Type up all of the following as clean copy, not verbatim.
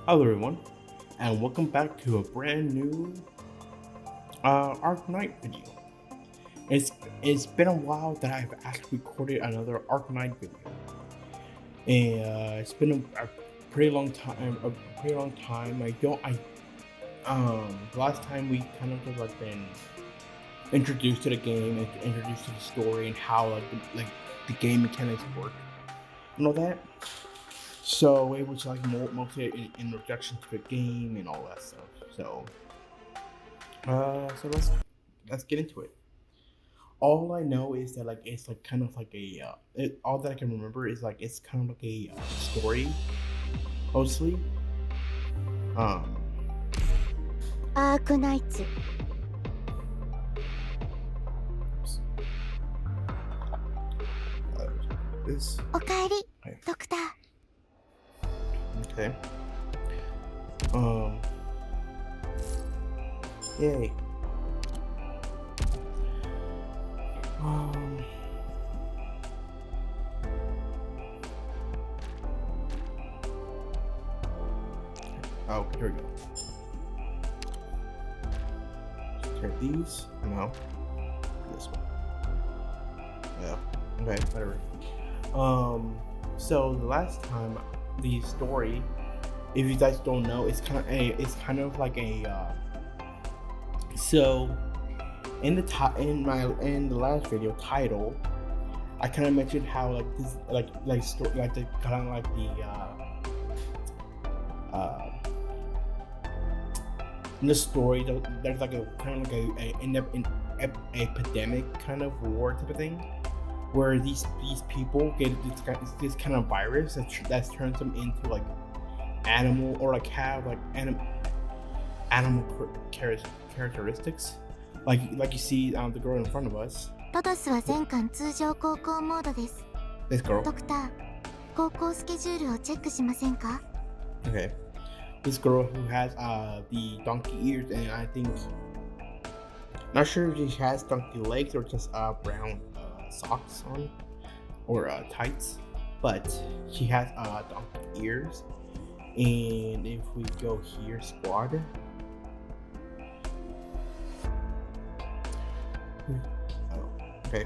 Hello everyone, and welcome back to a brand new Arknight video. It's been a while that I've actually recorded another Arknight video, and it's been a pretty long time. The last time we kind of just been introduced to the game and introduced to the story and how the game mechanics work and all that. So it was mostly an introduction to the game and all that stuff. So let's get into it. All I know is that it's kind of like all that I can remember is it's kind of like a story, mostly. Arknight. This. おかえり、 Hi. ドクター。 Okay. Yay. Oh, here we go. Tear these? No. This one. Yeah. Okay, whatever. So the last time the story, if you guys don't know, it's kind of like a so in the last video title, I kind of mentioned how in the story there's like a kind of like an epidemic kind of war type of thing, where these people get this kind of virus that turns them into like animal or like have like animal characteristics, like you see the girl in front of us. ロドスは全館通常航行モードです。 This girl. ドクター、航行スケジュールをチェックしませんか？ Okay. This girl who has the donkey ears, and I think, not sure if she has donkey legs or just brown socks on or tights, but she has donkey ears. And if we go here, squad. Oh, okay.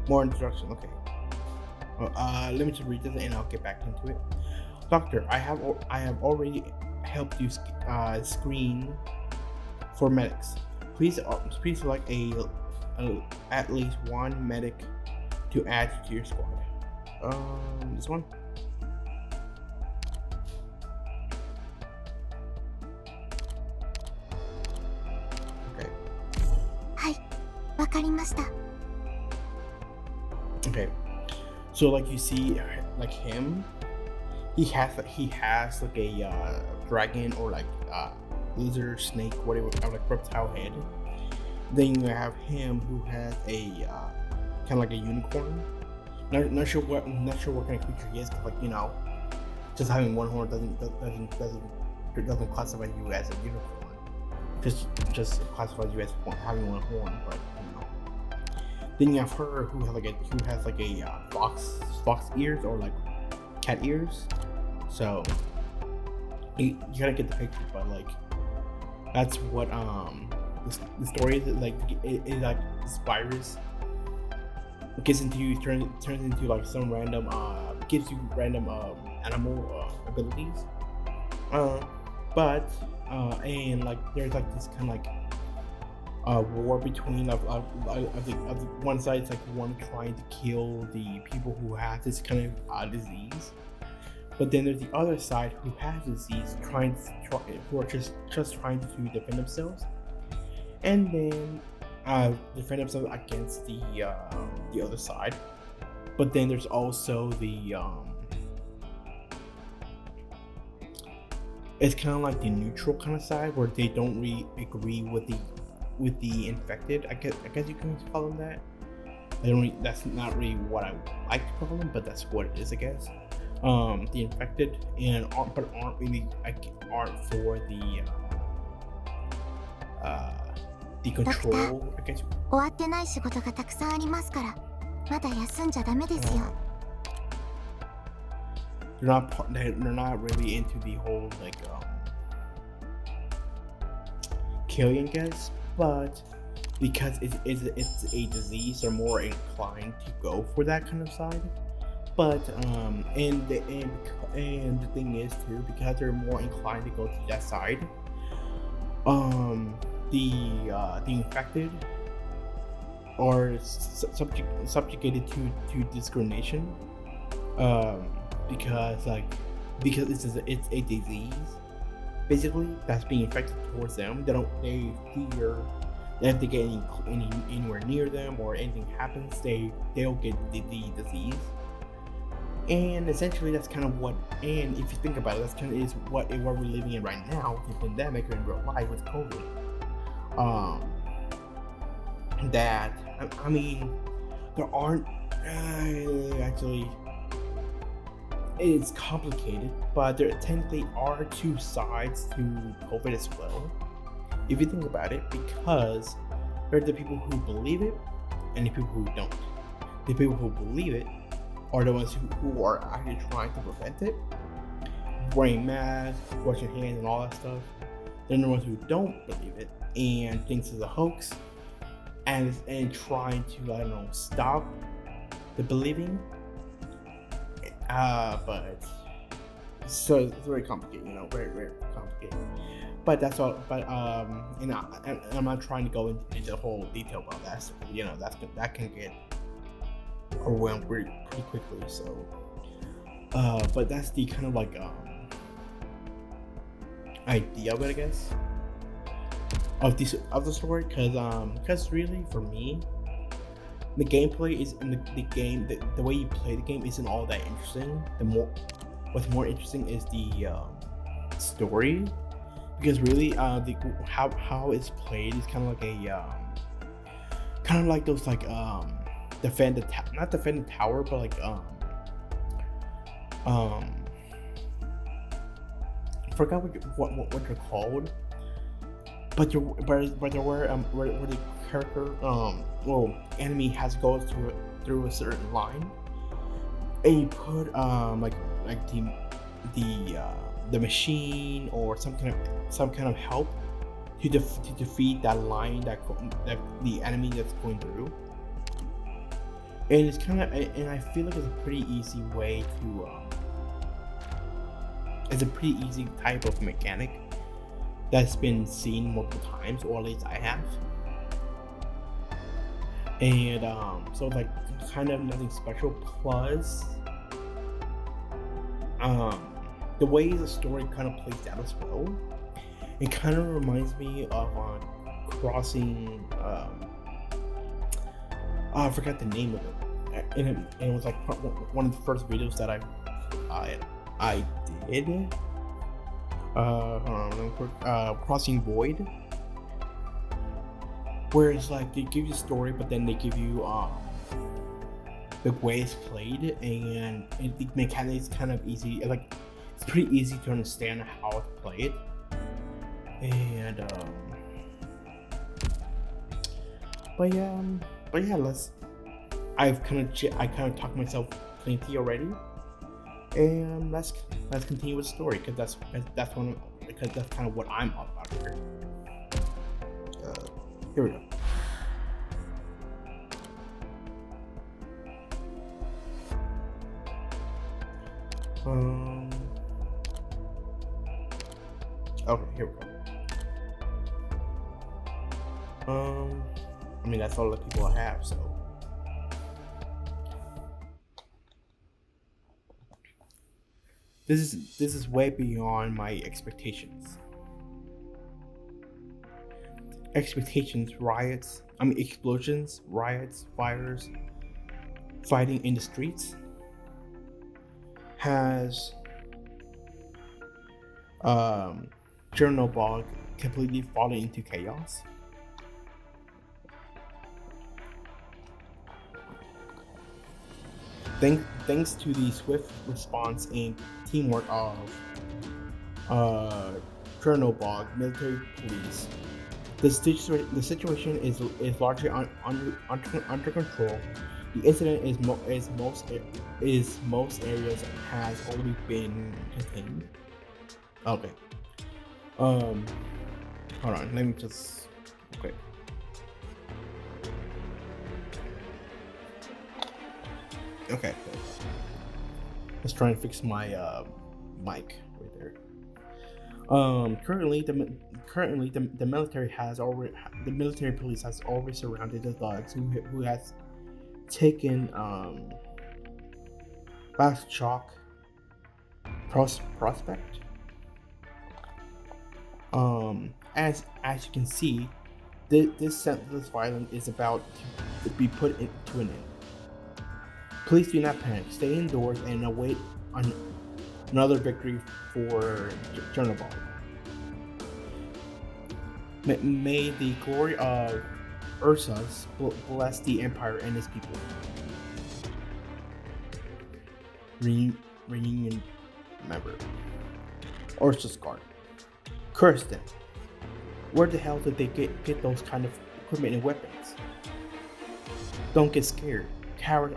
More introduction. Okay. Let me just read this and I'll get back into it. Doctor, I have already helped you screen for medics. Please select at least one medic to add to your squad. This one. Okay. はい、わかりました。 Okay. So like you see, like him, he has like a dragon or like lizard, snake, whatever, like reptile head. Then you have him who has a kind of like a unicorn. Not sure what kind of creature he is, because just having one horn doesn't classify you as a unicorn. Just classifies you as having one horn, but Then you have her who has like a fox ears or like cat ears. So you gotta get the picture, but that's what the story is like. It like this virus gets into you, turns into like some random gives you random animal abilities. But and like there's like this kind of like war between of one side. It's like one trying to kill the people who have this kind of disease, but then there's the other side who has disease who are just trying to defend themselves, and then defend themselves against the other side. But then there's also the it's kind of like the neutral kind of side where they don't really agree with the infected. I guess you can call them that. That's not really what I like to call them, but that's what it is, I guess. The infected aren't for the control, I guess. 終わってない仕事がたくさんありますから、まだ休んじゃダメですよ。they're not really into the whole like killing, I guess, but because it's a disease, they're more inclined to go for that kind of side. But and the thing is too, because they're more inclined to go to that side, the infected are subjugated to discrimination, because it's a disease basically that's being infected towards them. They fear that if they get anywhere near them or anything happens, they'll get the disease. And essentially that's kind of what, and if you think about it, that's kind of is what we're living in right now with the pandemic or in real life with COVID. That I mean, there aren't actually, it's complicated, but there technically are two sides to COVID as well, if you think about it, because there are the people who believe it and the people who don't. The people who believe it are the ones who are actually trying to prevent it, wearing masks, washing hands, and all that stuff. Then the ones who don't believe it and thinks it's a hoax, and trying to, I don't know, stop the believing. But so it's very complicated, very, very complicated. But that's all. But and I'm not trying to go into the whole detail about that. So, that can get overwhelmed pretty quickly. So, but that's the kind of like idea of it, I guess, of the story. Because really for me, the gameplay is in the game. The way you play the game isn't all that interesting. What's more interesting is the story, because really how it's played is kind of like those like not defend the tower, but like I forgot what they're called, but there were where the character enemy has to go through a certain line, and you put like the machine or some kind of help to defeat that line that the enemy that's going through. And it's kind of, and I feel like it's a pretty easy way to it's a pretty easy type of mechanic that's been seen multiple times, or at least I have. And so like kind of nothing special, plus the way the story kind of plays out as well, it kind of reminds me of Crossing, I forgot the name of it, and it was like one of the first videos that I did. Crossing Void, where it's like they give you a story, but then they give you the way it's played, and the mechanics kind of easy. Like it's pretty easy to understand how to play it, and but yeah, I kind of talked myself plenty already, and let's continue with the story, because that's kind of what I'm all about here. Here we go. Okay, here we go. I mean, that's all the people I have, so. This is way beyond my expectations. Explosions, riots, fires, fighting in the streets has Chernobyl completely fallen into chaos. Thanks to the swift response and teamwork of Chernobyl military police, the situation is largely under control, The incident is most areas has already been contained. Okay. Hold on. Let me just. Okay. Okay. Let's try and fix my mic right there. Currently, the military police has already surrounded the thugs who has taken Bass Chalk Prospect. As you can see, this senseless violence is about to be put into an end. Please do not panic. Stay indoors and await another victory for Chernobyl. May the glory of Ursus bless the Empire and its people. Reunion member. Ursus Guard. Curse them. Where the hell did they get those kind of equipment and weapons? Don't get scared. Cowards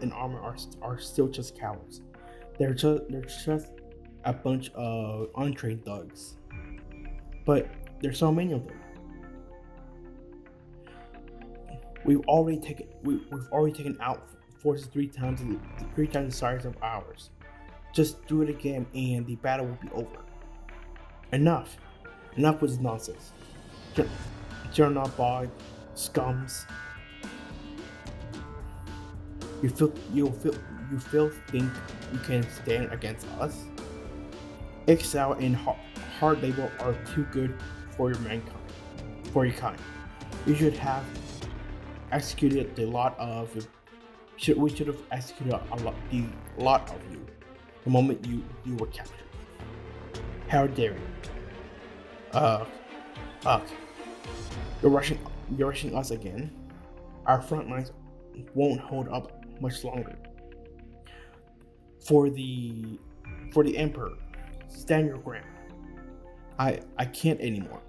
in armor are still just cowards. They're just a bunch of untrained thugs. But there's so many of them. We've already taken out forces three times the size of ours. Just do it again and the battle will be over. Enough with this nonsense. Chernobyl scums. You think you can stand against us? Exile and hard labor are too good for your kind. You should have executed we should have executed the lot of you the moment you were captured. How dare you? You're rushing us again. Our front lines won't hold up much longer. For the Emperor, stand your ground. I can't anymore.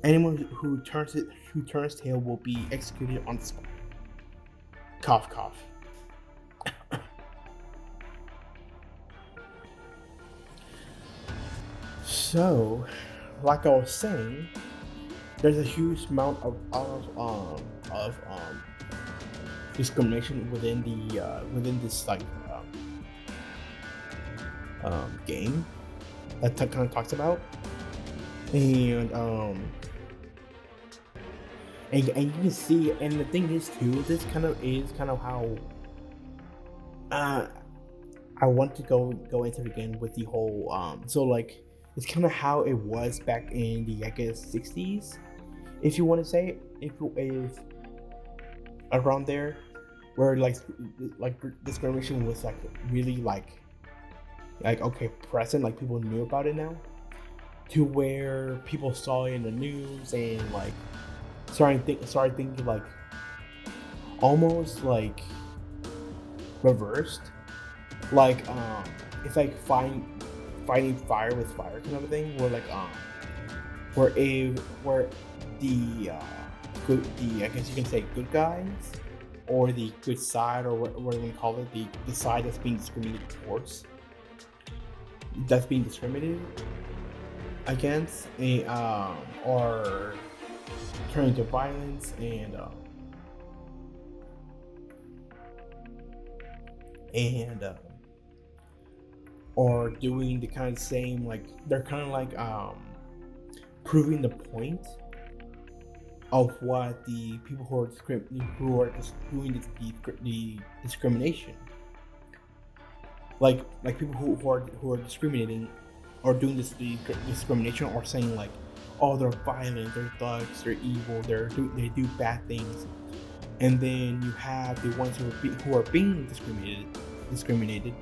Anyone who turns tail will be executed on the spot. Cough, cough. So, like I was saying, there's a huge amount of discrimination within this game that kind of talks about, and you can see, and the thing is too, this kind of how I want to go into it again with the whole so like it's kind of how it was back in the, I guess, 60s, if you want to say, if around there, where like discrimination was like really like okay, present, like people knew about it now, to where people saw it in the news and like started thinking like almost like reversed, like it's like fighting fire with fire kind of a thing, where like where the I guess you can say good guys, or the good side, or what do we call it, the side that's being discriminated towards, that's being discriminated against, or turning to violence, and or doing the kind of same, like they're kind of like proving the point of what the people who are doing the discrimination, like people who are discriminating or doing the discrimination, or saying like, oh, they're violent, they're thugs, they're evil, they do bad things, and then you have the ones who are being discriminated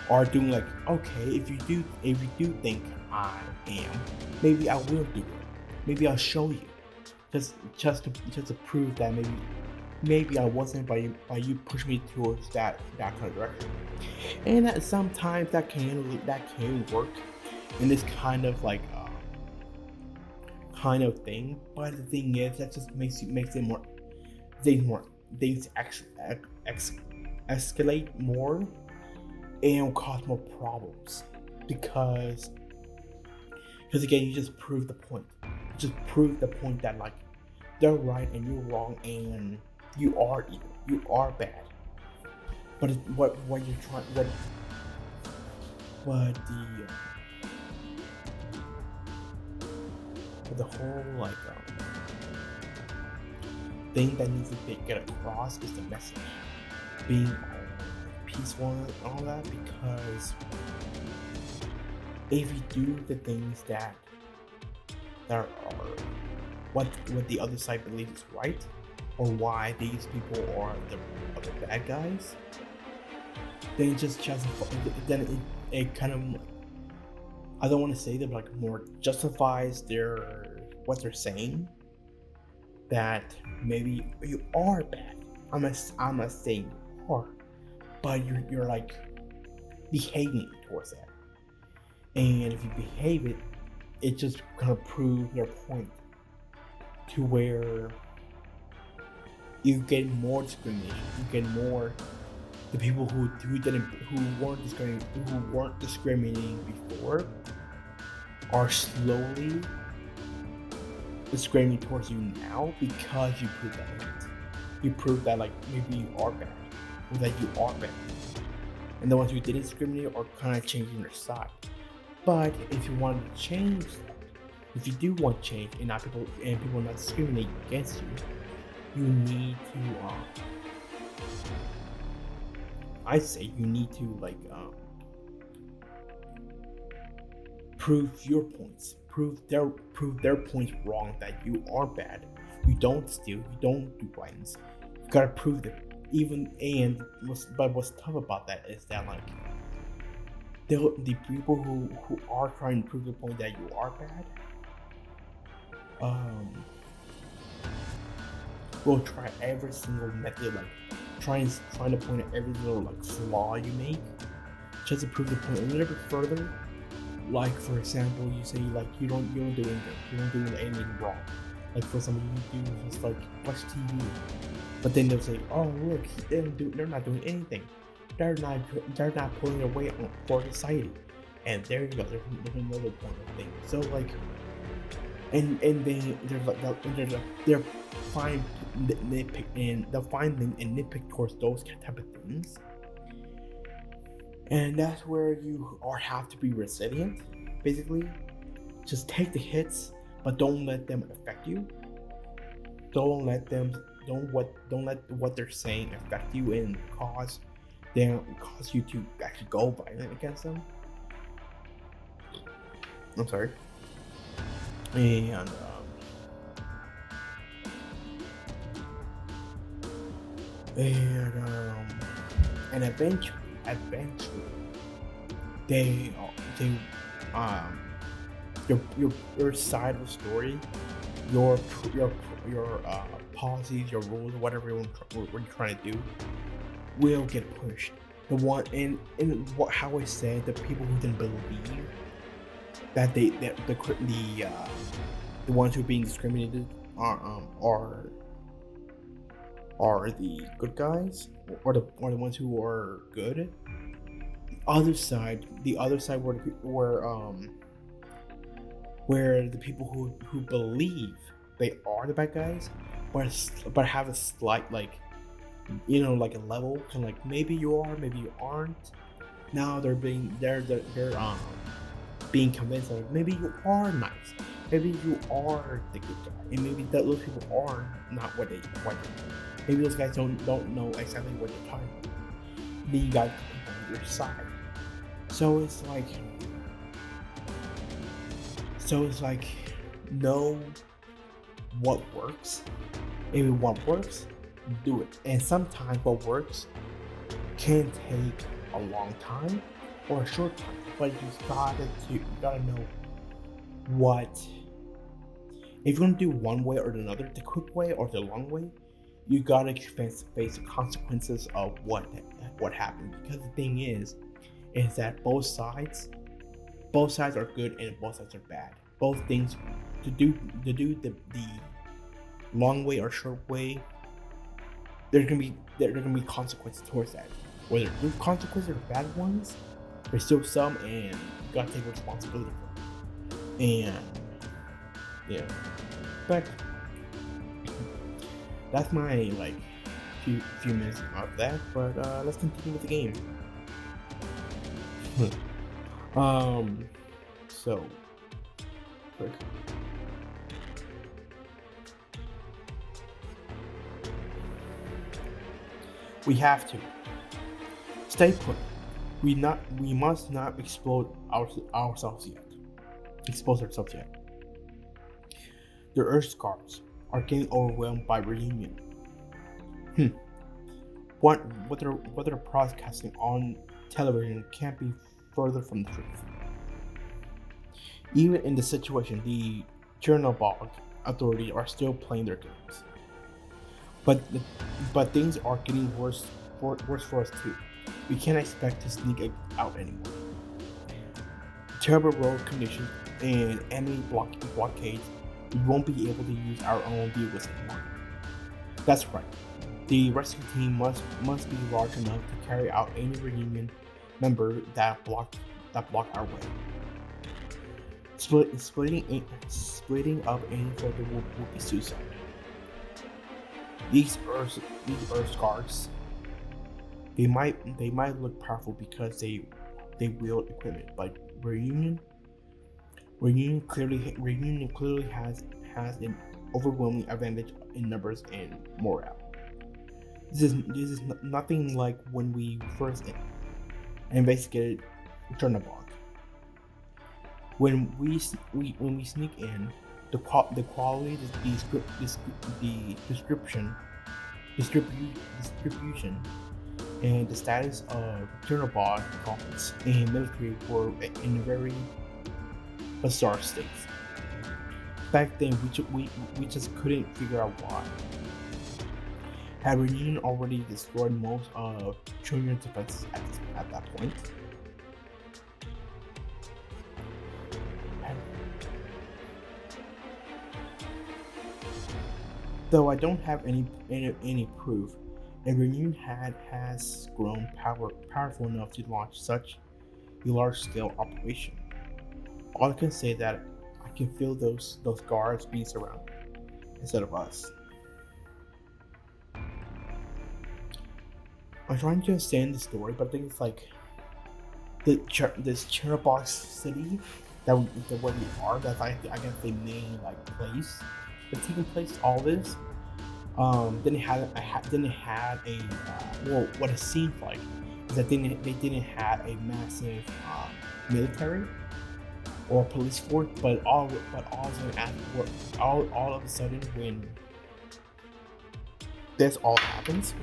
are doing like, okay, if you do think I am, maybe I will do it. Maybe I'll show you, just to prove that maybe I wasn't, by you push me towards that kind of direction. And that sometimes that can work in this kind of like kind of thing. But the thing is, that just makes it more. things escalate more and cause more problems because again you just prove the point. You just prove the point that like they're right and you're wrong and you are evil. You are bad. But what you're trying the whole like thing that needs to get across is the message being peaceful and all that, because if you do the things that are what the other side believes is right, or why these people are the bad guys, then it just then it kind of, I don't want to say that, but like more justifies what they're saying, that maybe you are bad. I'm not saying you are, but you're like behaving towards that, and if you behave it just kind of proves your point to where you get more discrimination. You get more the people who weren't discriminating before are slowly discriminating towards you now because you proved that point. You proved that like maybe you are bad, or that you are bad, and the ones who didn't discriminate are kind of changing their side. But if you want to change that, if you do want change and people not discriminate against you, you need to I say you need to like prove your points, prove their points wrong, that you are bad, you don't steal, you don't do violence. You gotta prove that. What's tough about that is that like the people who are trying to prove the point that you are bad will try every single method, like trying to point at every little like flaw you make just to prove the point a little bit further. Like for example, you say like you don't do anything, you don't do anything wrong. Like for example, you do just like watch TV, but then they'll say, oh look, they're not doing anything. They're not pulling their weight for society. And there you go, there's another point of thing. So like, and they're fine nitpick, and they'll find things and nitpick towards those type of things. And that's where you have to be resilient. Basically, just take the hits, but don't let them affect you. Don't let what they're saying affect you and cause you to actually go violent against them. I'm sorry. And eventually your side of the story, your policies, your rules, whatever you're trying to do, will get pushed. The one how I said, the people who didn't believe that the ones who are being discriminated are the good guys, or the ones who are good. The other side where the people who believe they are the bad guys, but have a slight like like a level, kind of like maybe you are, maybe you aren't. Now they're being convinced that like, maybe you are nice, maybe you are the good guy, and maybe those people are not what they want. Maybe those guys don't know exactly what they're talking about. Then you got people on your side. So it's like know what works. If what works, do it. And sometimes what works can take a long time or a short time, but you gotta know what. If you're gonna do one way or another, the quick way or the long way, you gotta face the consequences of what happened. Because the thing is that both sides are good and both sides are bad. Both things, to do the long way or short way, there are gonna be consequences towards that. Whether good consequences or bad ones, there's still some, and you gotta take responsibility for it. And yeah, but that's my like few minutes of that. But let's continue with the game. So quick. We have to stay put. We must not ourselves yet. Expose ourselves yet. The Earth guards are getting overwhelmed by reunion. What they're broadcasting on television can't be further from the truth. Even in this situation, the Chernobyl authorities are still playing their games. But things are getting worse for us too. We can't expect to sneak out anymore. Terrible road conditions and enemy blockades, we won't be able to use our own vehicles anymore. That's right. The rescue team must be large enough to carry out any reunion member that block our way. Splitting up any further will be suicide. These Earth guards, they might look powerful because they wield equipment, but reunion clearly has an overwhelming advantage in numbers and morale. This is nothing like when we first investigated Chernobyl. When we sneak in, the quality, the distribution, and the status of Chernobyl guards and military were in very bizarre states. Back then, we just couldn't figure out why. Had Reunion already destroyed most of Children's defenses at that point? Though I don't have any proof, a Reunion has grown powerful enough to launch such a large-scale operation. All I can say is that I can feel those guards being surrounded instead of us. I'm trying to understand the story, but I think it's like this Chernobyl city that where we are. That's I guess the main like place that's taking place. All this. Then it had a well, what it seemed like is that they didn't have a massive military or police force, but all of a sudden when this all happens,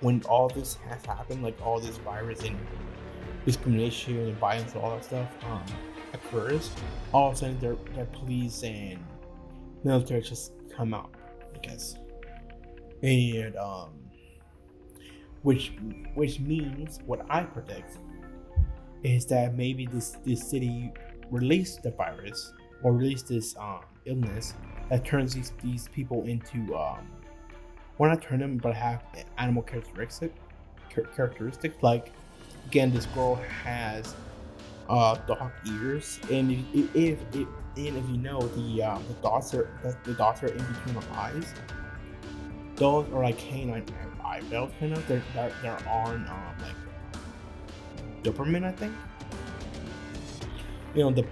when all this has happened, like all this virus and discrimination and violence and all that stuff occurs, all of a sudden their police and military just come out, I guess. And which means what I predict is that maybe this city released the virus or released this illness that turns these people into well, not turn them, but have animal characteristics. Like, again, this girl has dog ears, and if you know the dots are in between her eyes, those are like canine eyebrows, kind of. They're on like Doberman, I think. You know, the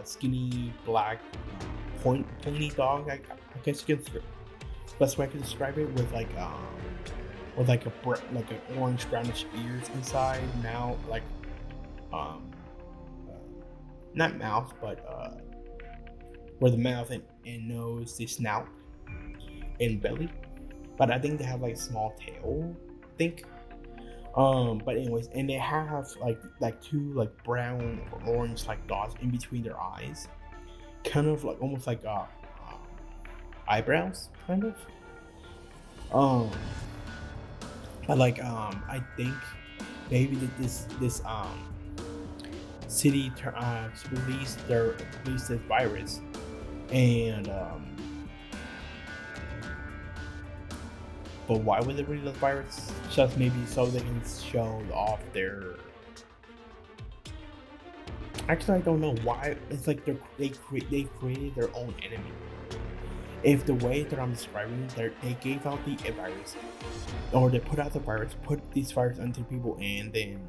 skinny black pointy dog. I guess you can. Best way I can describe it with like an orange brownish ears inside, mouth, like not mouth, but where the mouth and nose, the snout and belly. But I think they have like a small tail, I think. But anyways, and they have like two like brown or orange like dots in between their eyes, kind of like almost like eyebrows, kind of. But like I think maybe that this city released this virus, and But why would they release the virus? Just maybe so they can show off their. Actually, I don't know why. It's like they created their own enemy. If the way that I'm describing it, they gave out the virus, or they put out the virus, put this virus onto people, and then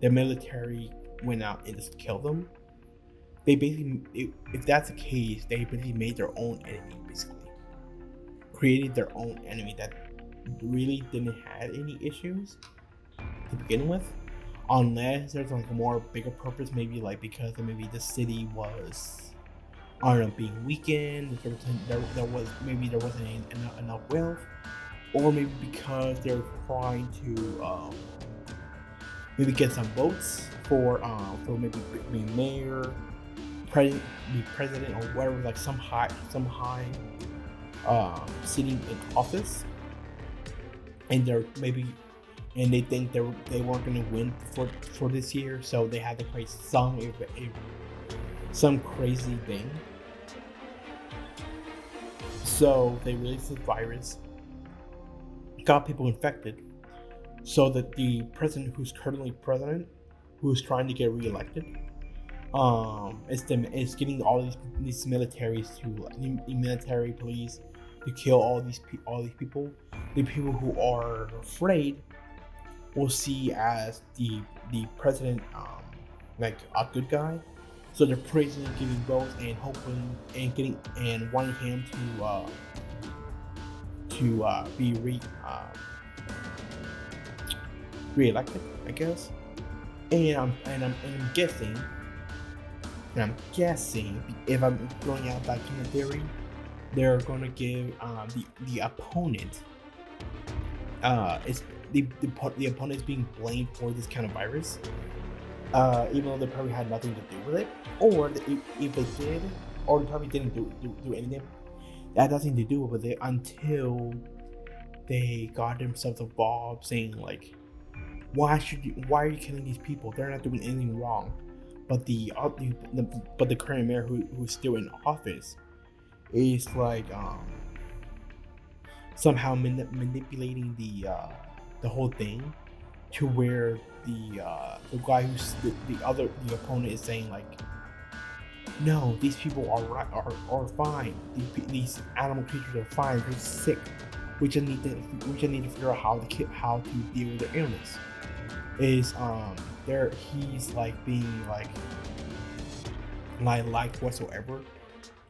the military went out and just killed them. They basically, if that's the case, they basically made their own enemy, basically. Created their own enemy that really didn't have any issues to begin with. Unless there's like a more bigger purpose, maybe like because maybe the city was, I don't know, being weakened, there wasn't enough wealth, or maybe because they're trying to maybe get some votes for maybe being mayor, president or whatever, like some high sitting in office, and they think they weren't going to win for this year, so they had to create some crazy thing. So they released the virus, got people infected, so that the president who's currently president, who's trying to get reelected, is getting all these militaries the military police to kill all these people. The people who are afraid will see as the president like a good guy, so they're praising and giving votes and hoping and wanting him to be re-elected, I guess. And I'm guessing if I'm throwing out that kind of theory, they're going to give the opponent the opponent is being blamed for this kind of virus, even though they probably had nothing to do with it, or if they did, or they probably didn't do anything that has nothing to do with it until they got themselves involved, saying like, why are you killing these people? They're not doing anything wrong. But the current mayor who's still in office is like somehow manipulating the whole thing to where the guy who's the opponent is saying like, no, these people are fine. These animal creatures are fine. They're sick. We just need to figure out how to deal with their illness. He's like being like liked whatsoever,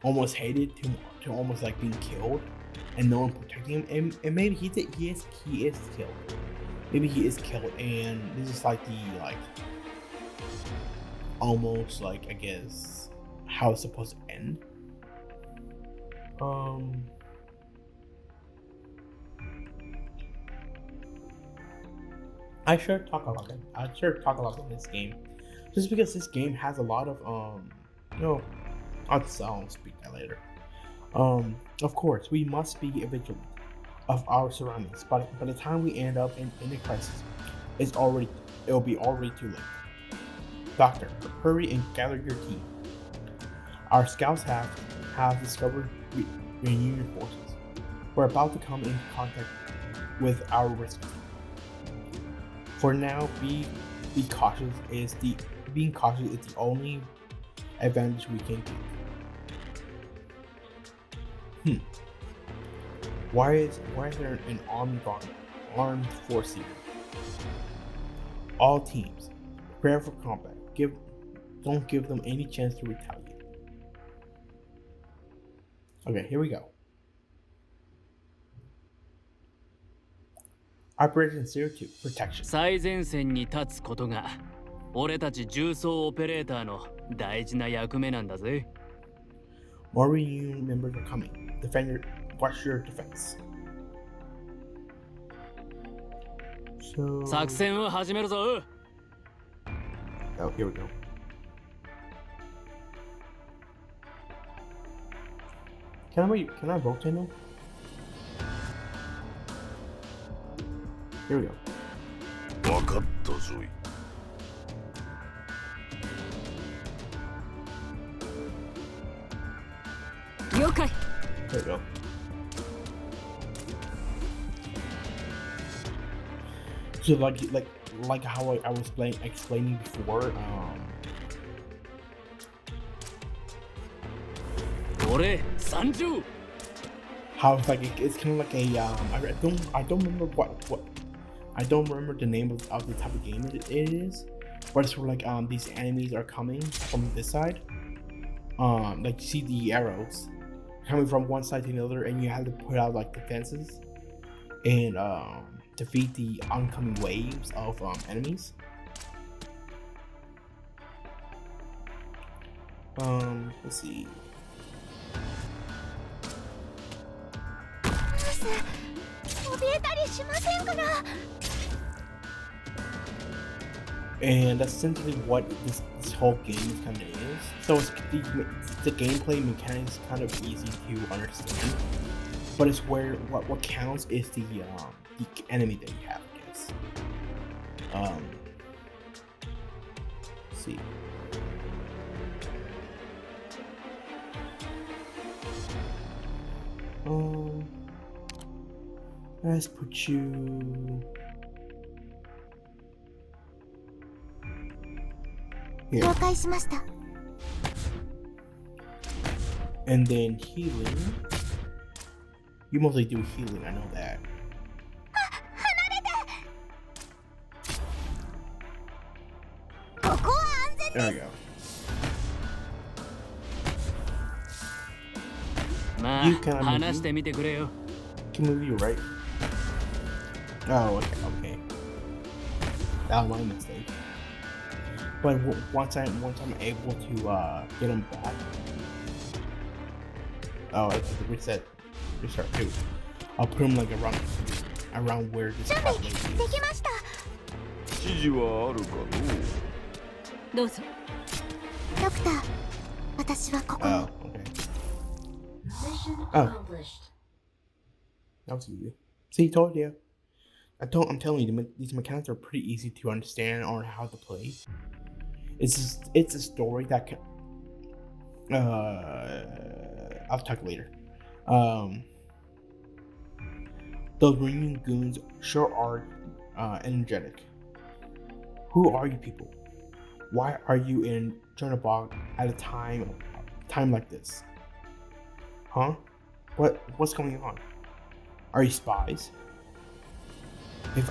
almost hated to almost like being killed, and no one protecting him. And maybe he is killed. Maybe he is killed, and this is like almost like, I guess, how it's supposed to end. I should talk about this game, just because this game has a lot of I'll speak that later. Of course, we must be vigilant of our surroundings, but by the time we end up in a crisis, it'll be already too late. Doctor, hurry and gather your team. Our scouts have discovered Reunion forces. We're about to come into contact with our rescue team. For now, being cautious is the only advantage we can give. Why is there an armed force here? All teams, prepare for combat. Don't give them any chance to retaliate. Okay, here we go. Operation 02 Protection. 最前線に立つことが俺たち重装オペレーターの大事な役目なんだぜ。More reunion members are coming. Watch your defense. So. 作戦を始めるぞ。Oh, here we go. Can I rotate now? Here we go. 分かったぞい。了解。There we go. So like how I was explaining before. 俺30 How it's like it's kind of like a I don't remember what I don't remember the name of the type of game it is, but it's sort of like these enemies are coming from this side. Like you see the arrows coming from one side to the other, and you have to put out like defenses and defeat the oncoming waves of enemies. Let's see. 怯えたりしませんから。 And that's essentially what this whole game kind of is. So it's the gameplay mechanics kind of easy to understand, but it's where what counts is the enemy that you have, I guess. Let's see. Let's put you here. 了解しました。 And then healing. You mostly do healing, I know that. ここは安全。 There we go. ま You can あ move. 話してみてくれよ Can move you, right? Oh, okay. That was my mistake. But once I'm able to get him back. Oh, I have to restart too. I'll put him like around where this 準備 pathway で is. きました。指示はあるかのどうぞ。ドクター、私はここに。 Oh, okay. Oh. That was easy. See, told you. I'm telling you, these mechanics are pretty easy to understand on how to play. It's a story that can. I'll talk later. Those Reunion goons sure are energetic. Who are you people? Why are you in Chernobog at a time like this? Huh? What's going on? Are you spies? If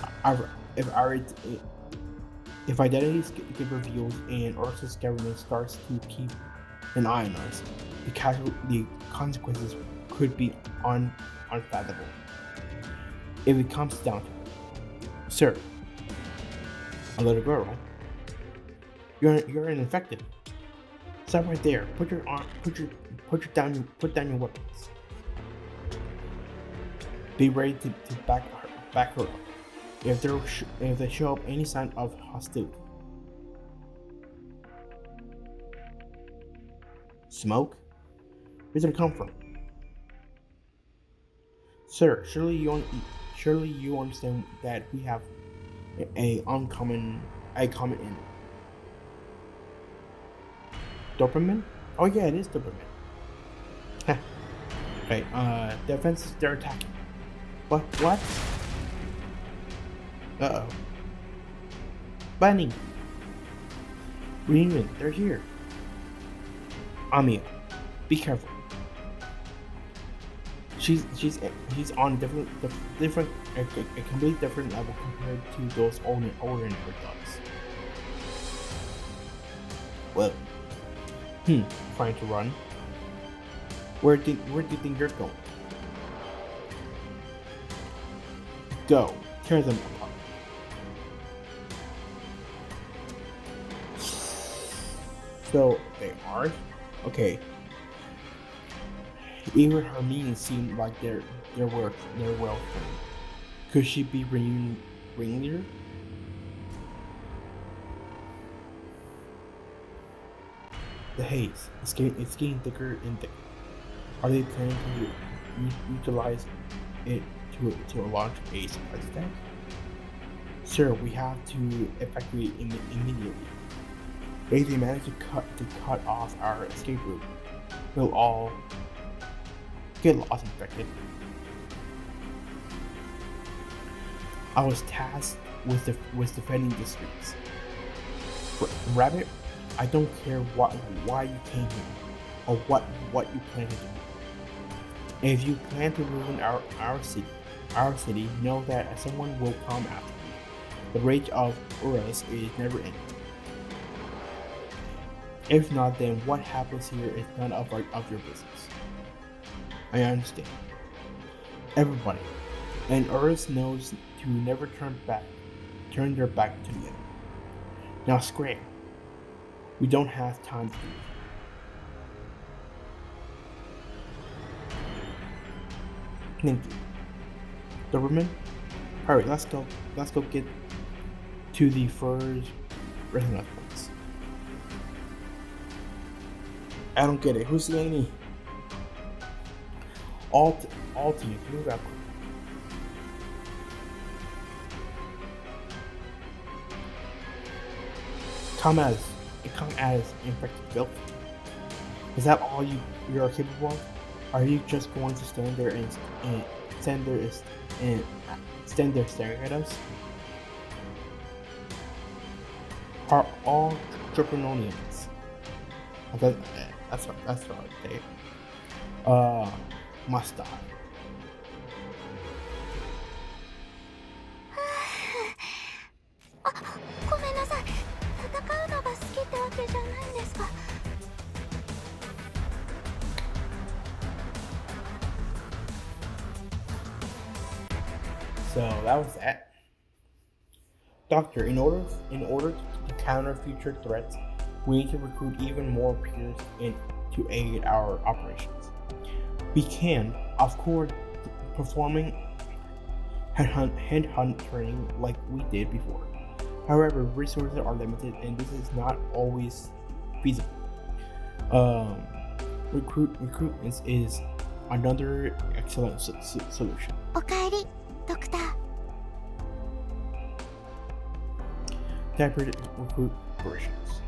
identities get revealed and Earth's government starts to keep an eye on us, the consequences could be unfathomable. If it comes down to it, sir, a little girl, you're an infected. Stop right there. Put down your weapons. Be ready to back her up if they show up any sign of hostility. Smoke? Where's it come from? Sir, surely you understand that we have a common enemy. Doberman? Oh yeah, it is Doberman. Okay, defense, they're attacking. What? Uh-oh. Bunny! Reunion, they're here. Amiya, be careful. She's on a completely different level compared to those ordinary dogs. Well, trying to run. Where do you think you're going? Go, tear them apart. So they are? Okay. Even her means seem like they're well trained. Could she be ringleader? The haze, it's getting thicker and thicker. Are they planning to utilize it to launch a surprise attack? Sir, we have to evacuate immediately. If they manage to cut off our escape route, we'll all get lost infected. I was tasked with defending the streets. Rabbit, I don't care why you came here, or what you plan to do. If you plan to ruin our city, know that someone will come after you. The rage of Urus is never ending. If not, then what happens here is none of your business. I understand. Everybody, and Urus knows to never turn their back to the enemy. Now scram. We don't have time to do it. Thank you. Doberman, hurry, let's go get to the first resonance points. I don't get it. Who's the enemy? All teams, move out. Come as infected filth. Is that all you are capable of? Are you just going to stand there and stand there staring at us? Are all Draconians? That's what I say. Must die. あ、ごめんなさい。戦うのが好きってわけじゃないんですが。So that was that. Doctor, in order to counter future threats, we need to recruit even more peers to aid our operations. We can, of course, performing headhunt training like we did before. However, resources are limited and this is not always feasible. Recruitment is another excellent solution. おかえり、ドクター。Separate recruit operations.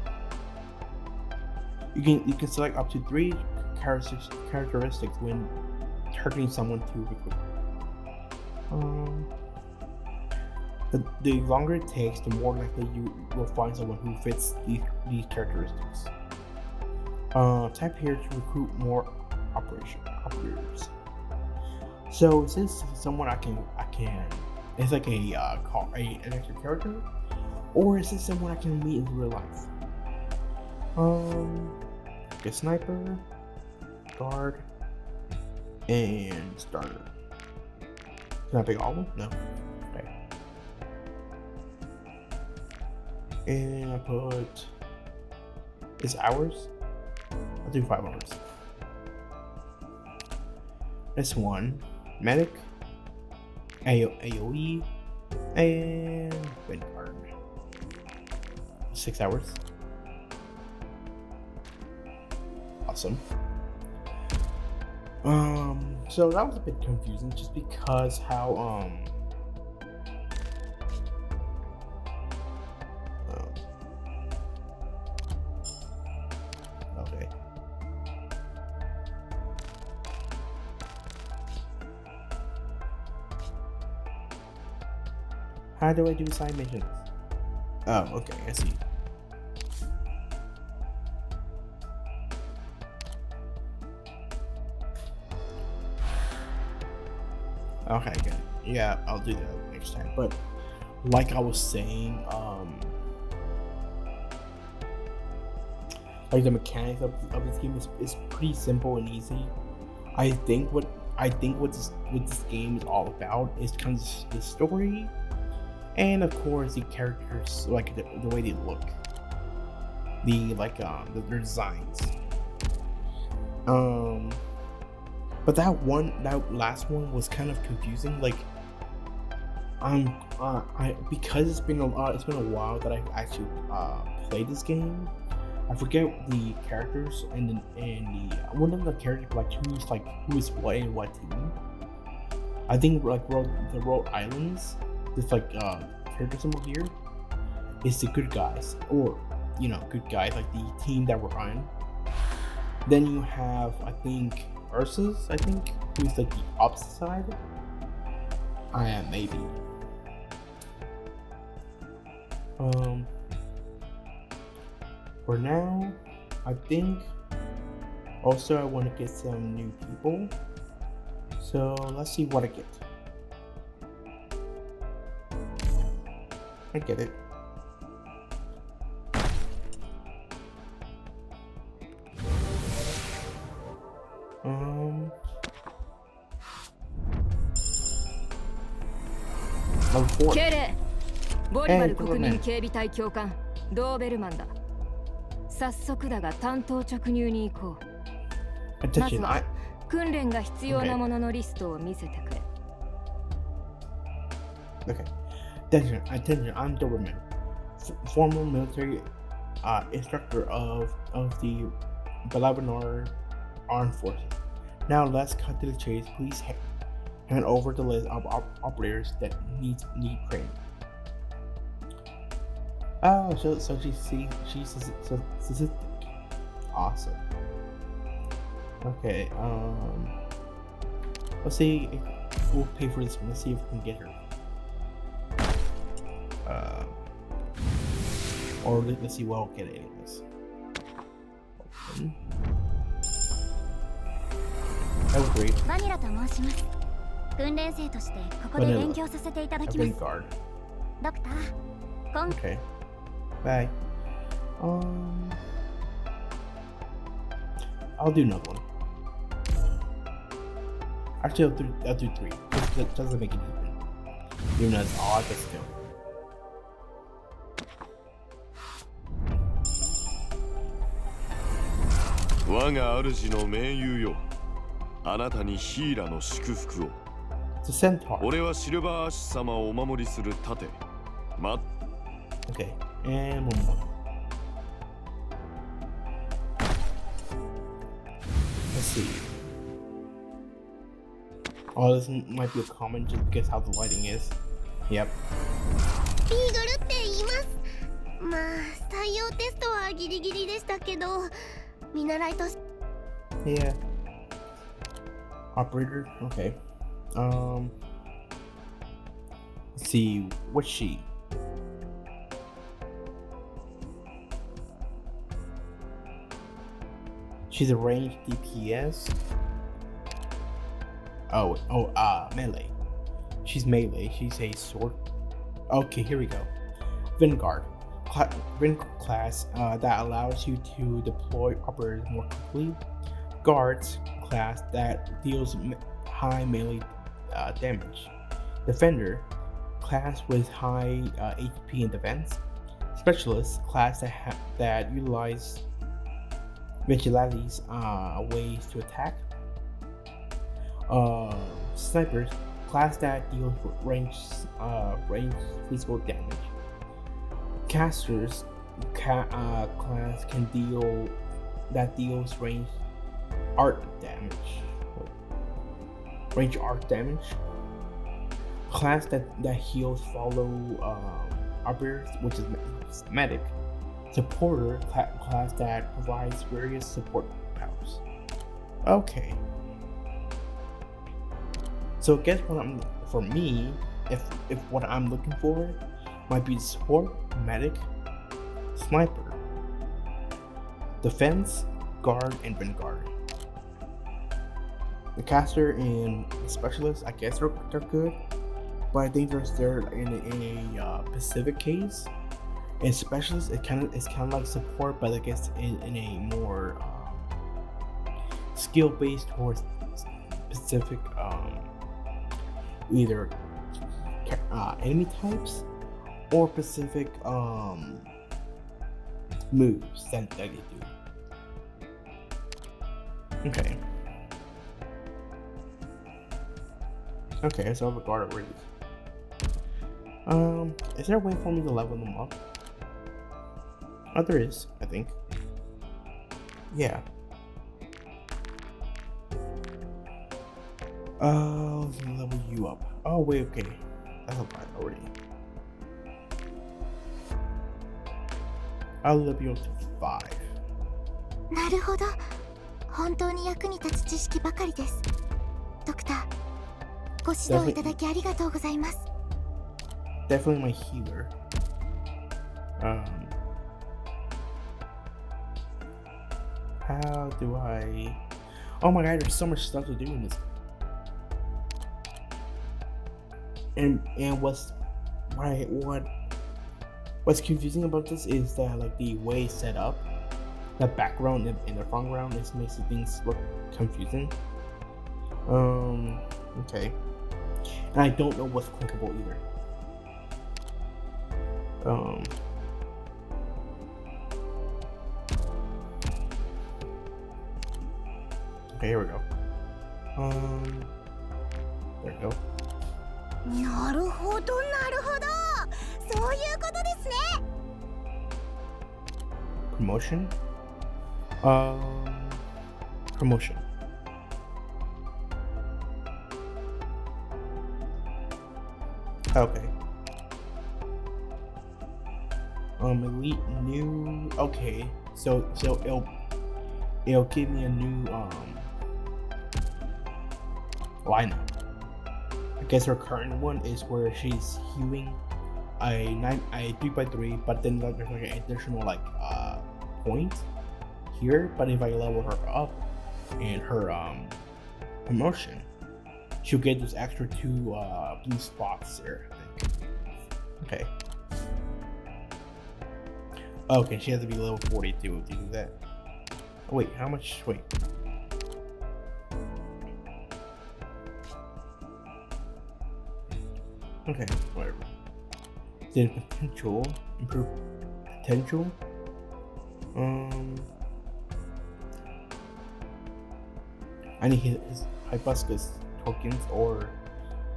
You can select up to 3 characteristics when targeting someone to recruit. The longer it takes, the more likely you will find someone who fits these characteristics. Type here to recruit more operators. So is this someone I can? It's like an extra character, or is this someone I can meet in real life? A sniper, guard, and starter. Can I pick all of them? No. Okay. And I put this hours. I'll do 5 hours. This one, medic, AOE, and Vanguard. 6 hours. Awesome. So that was a bit confusing just because how okay. How do I do side missions? Oh, okay, I see. Okay, good. Yeah, I'll do that next time. But like I was saying, like the mechanics of this game is pretty simple and easy. I think what this game is all about is kind of the story, and of course the characters, like the way they look, their designs. But that last one was kind of confusing. Like, because it's been a while that I actually played this game. I forget the characters and one of the characters, like who is what in what team. I think like the Rhode Islands, this character symbol here is the good guys, or good guys, like the team that we're on. Then you have, I think, Ursus, who's like the opposite side. Maybe. For now, I think. Also, I want to get some new people. So let's see what I get. I get it. Level 4. 敬礼。ボリバル国民警備隊教官ドーベルマンだ。早速だが担当直入に行こう。まずは訓練が必要なもののリストを見せてくれ。Okay. Attention, I'm Doberman, former military instructor of the Balabanar Armed Forces. Now let's cut to the chase. Please hand over the list of operators that need training. Oh, so she's statistic. Awesome. Okay, let's see if we'll pay for this one. Let's see if we can get her. Or let's see what I'll get anyways. Open. That was great. バニラと申します。訓練生としてここで勉強させていただきます。Guard. ドクター、Okay. Bye. I'll do another one. Actually, I'll do 3. That doesn't make it even. Even though it's odd, but still. It's a centaur. Okay, and one more. Let's see. Oh, this might be a comment just because how the lighting is. Yep. ビーグルって言います。まあ、採用テストはギリギリでしたけど、見習いとし。Yeah. Operator. Okay. Let's see. What's she? She's a ranged DPS. Melee. She's melee. She's a sword. Okay, here we go. Vanguard. Class that allows you to deploy operators more quickly. Guards class that deals high melee damage. Defender class with high HP and defense. Specialist class that utilize vigilantes ways to attack. Snipers class that deals range physical damage. Casters class can deals range art damage. Class that heals follow operators, which is medic. Supporter class that provides various support powers. Okay. So guess what for me, if what I'm looking for might be support, medic, sniper, defense, guard, and vanguard. The caster and specialist, I guess they're good, but I think they're in a specific case. And specialist, it's kind of like support, but I guess in a more skill based towards specific either enemy types or specific moves that they do. Okay. Okay, so I have a guard already. Is there a way for me to level them up? Oh, there is, I think. Yeah. Let me level you up. Oh, wait, okay. That's a lot already. I'll level you up to 5. なるほど。本当に役に立つ知識ばかりです。ドクター、ご指導いただきありがとうございます。Definitely my healer. How do I? Oh my god, there's so much stuff to do in this. And what's confusing about this is that like the way it's set up, the background and the foreground makes things look confusing. Okay. And I don't know what's clickable either. Okay, here we go. There we go. なるほどなるほど、そういうことですね。 Promotion. Promotion. Okay. Elite new. Okay, so it'll give me a new lineup. I guess her current one is where she's hewing a 3x3, but then there's like an additional like point here. But if I level her up and her promotion, she'll get those extra 2 blue spots there, I think. Okay. Okay, she has to be level 42 to do that. Oh, wait, how much? Wait. Okay, whatever. Then potential, improve potential. I need his Hibiscus tokens or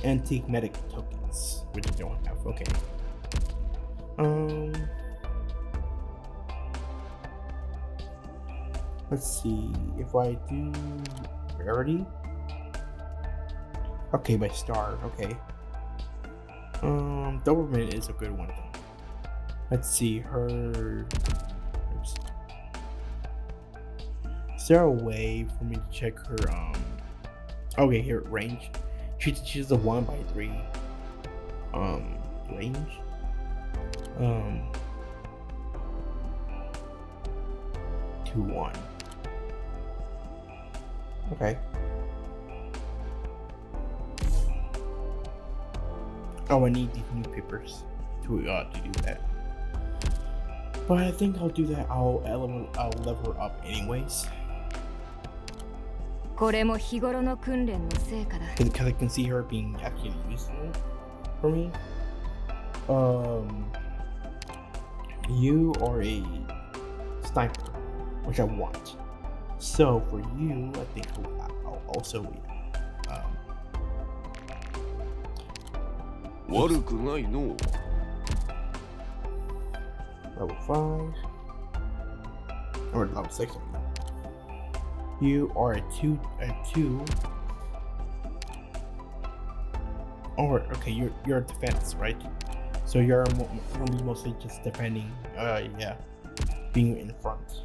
antique medic tokens, which I don't have. Okay. Let's see if I do rarity. Okay, by star. Okay. Doberman is a good one though. Let's see her. Oops. Is there a way for me to check her? Okay, here range. She's a 1x3. Range. 2-1. Okay. Oh, I need these new papers to do that. But I think I'll do that. I'll level her up anyways. これも日頃の訓練の成果だ。 Because I can see her being actually useful for me. You are a sniper, which I want. So for you, I think I'll also悪くないの。 level 5 or level 6. You are a two. Or okay, you're a defense, right? So you're gonna be mostly just defending. Yeah, being in front,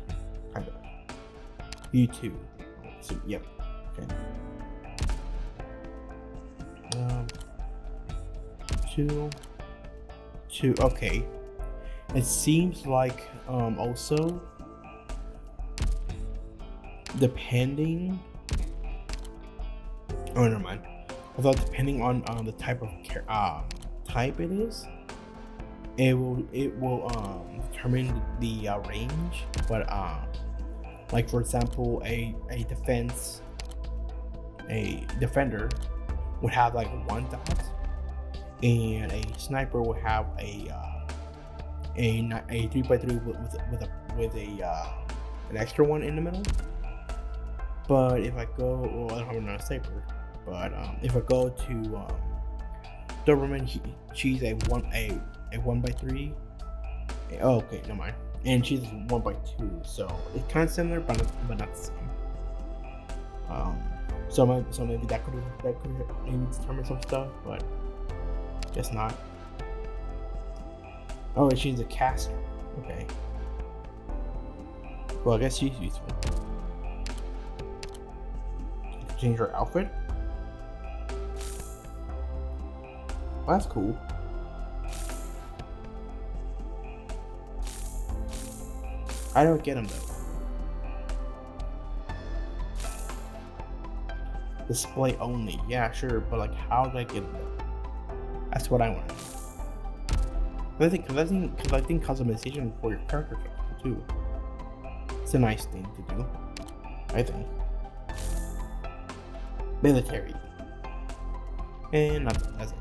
kind of. You too. So yep. Okay. 2. Okay. It seems like also depending. Oh, never mind. I thought depending on the type of type it is, it will determine the range. But like for example, a defender would have like 1 dot, and a sniper would have a 3x3 with an extra one in the middle. But if I go, well, I'm not a sniper. But if I go to Doberman, she's a 1x3. Oh, okay, never mind. And she's 1x2, so it's kind of similar, but not the same. So maybe that could maybe determine some stuff, but guess not. Oh, she's a caster. Okay. Well, I guess she's useful. Change her outfit. Well, that's cool. I don't get them though. Display only. Yeah, sure, but like, how do I get them though? That's what I want to know. Because I think customization for your character too. It's a nice thing to do, I think. Military. And nothing, that's it.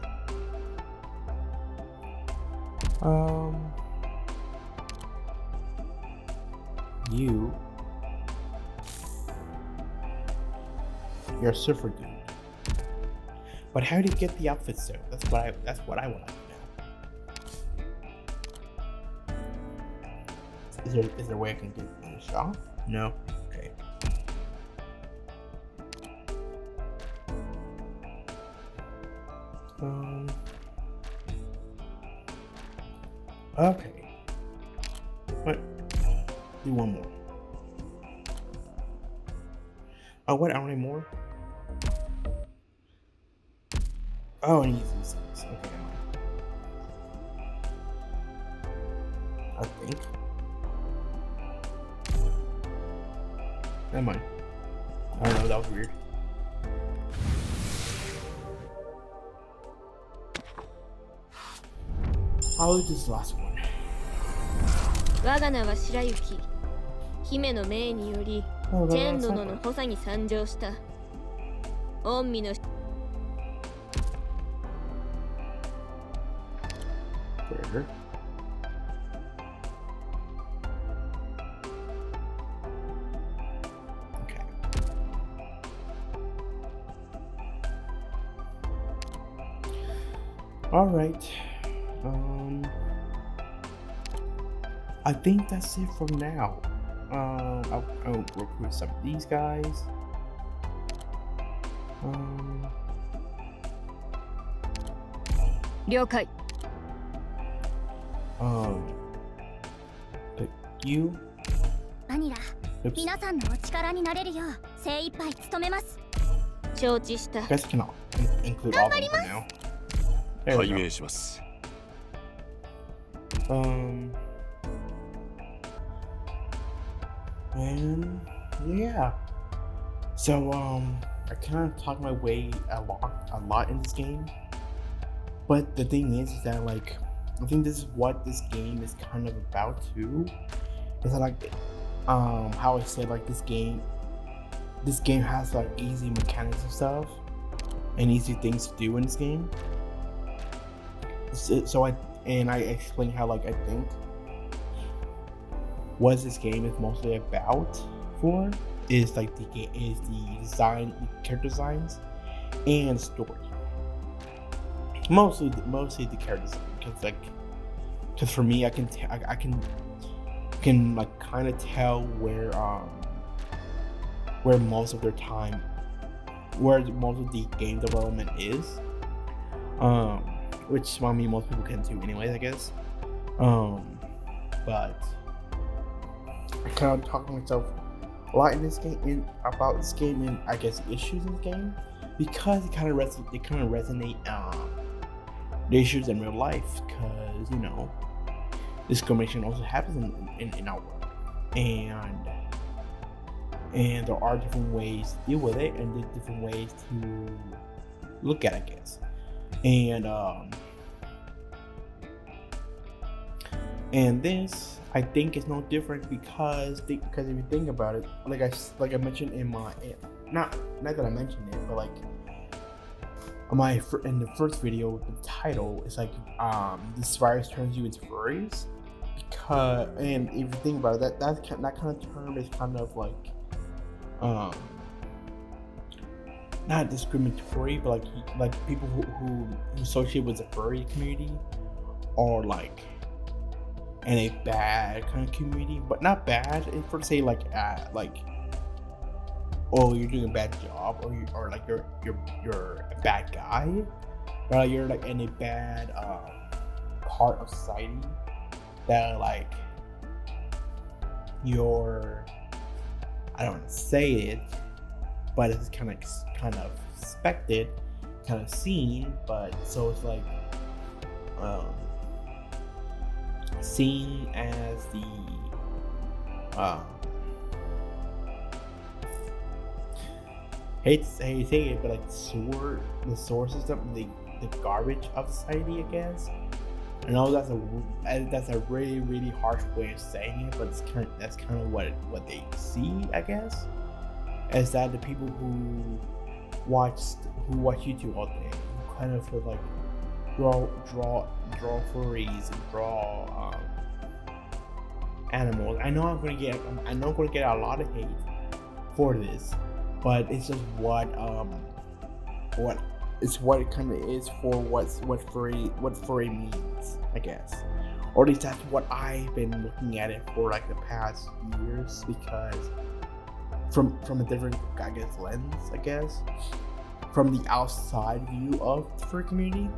You're a surfer dude. But how do you get the outfits though? That's what I want to know. Is there a way I can get in the shop? No? Okay. Okay. What? Do one more. Oh, what? I don't need more? Oh, I need these things. Okay. I think. Never mind. I don't know, that was weird. I'll do this last one. 我が名は白雪。姫の命により、チェン殿の補佐に参上した。御身の Where? Okay. All right. I think that's it for now. I'll recruit some of these guys. Ryokai. But you? バニラ、 Oops. 皆さんのお力になれるよう精一杯努めます。承知した。 Guys cannot include all of them for now. There we 拝 go. 命します。 And yeah. So I kind of talked my way a lot in this game. But the thing is that like I think this is what this game is kind of about too. Is that like how I said like this game has like easy mechanics and stuff and easy things to do in this game. So I explained how like I think what this game is mostly about for is like the design, the character designs, and story. Mostly the character design, because for me I can like kind of tell where most of their time, where most of the game development is, which I mean most people can do anyways, I guess. But I kind of talk to myself a lot in this game about this game and I guess issues in the game because it kind of resonate the issues in real life, because you know discrimination also happens in our world, and there are different ways to deal with it and there's different ways to look at it, I guess. And this I think is no different because if you think about it, like I mentioned in my not that I mentioned it, but like in the first video, the title is like this virus turns you into furries, because and if you think about it, that kind of term is kind of like not discriminatory, but like people who associate with the furry community are like in a bad kind of community, but not bad. It's for say like oh, you're doing a bad job, or like you're a bad guy, or like you're like in a bad part of society that like you're, I don't want to say it, but it's kind of expected, kind of seen, but so it's like seen as hate to say it, but like the sewer system, the garbage of society, I guess. I know that's a really harsh way of saying it, but that's kind of what they see, I guess. Is that the people who watch YouTube all day, who kind of feel like draw furries and draw animals. I know I'm gonna get a lot of hate for this, but it's just what it kind of is for what furry means, I guess. Or at least that's what I've been looking at it for like the past years, because from a different, I guess, lens, I guess, from the outside view of the furry community.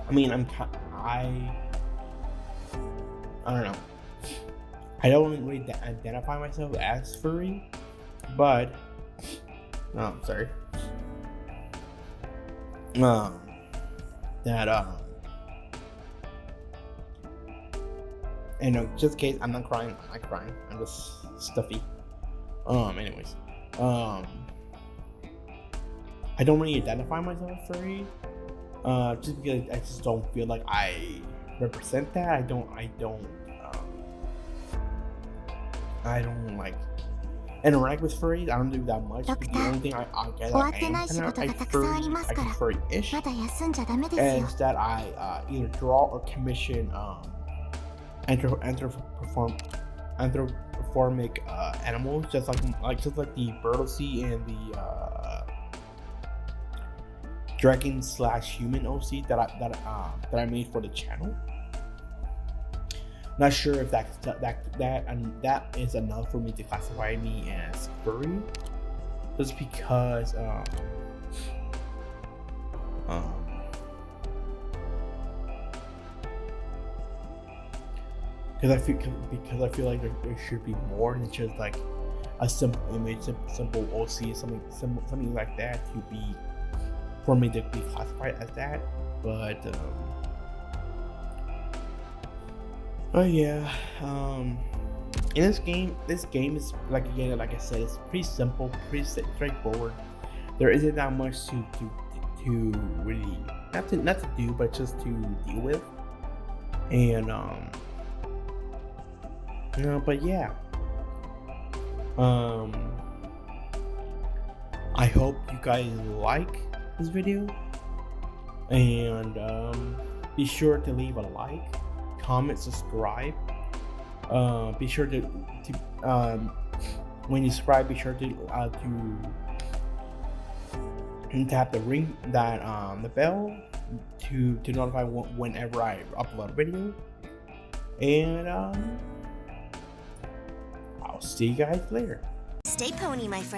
I mean, I don't know. I don't really identify myself as furry, but sorry. And just in case, I'm not crying. I'm not crying. I'm just stuffy. Anyways, I don't really identify myself as furry. Just because I just don't feel like I represent that. I don't like interact with furries. I don't do that much. The only thing I guess I am furry-ish is that I either draw or commission anthropomorphic animals, just like the Birdosea and the dragon/human OC that I made for the channel. Not sure if that is enough for me to classify me as furry, just because I feel like there should be more than just like a simple image, simple OC, something like that to be, for me to be classified as that. But yeah, in this game is like I said, it's pretty simple, pretty straightforward. There isn't that much to really not to do, but just to deal with. And but yeah, I hope you guys like this video, and be sure to leave a like, comment, subscribe. Be sure to when you subscribe, be sure to tap the ring, the bell to notify whenever I upload a video. And I'll see you guys later. Stay pony, my friend.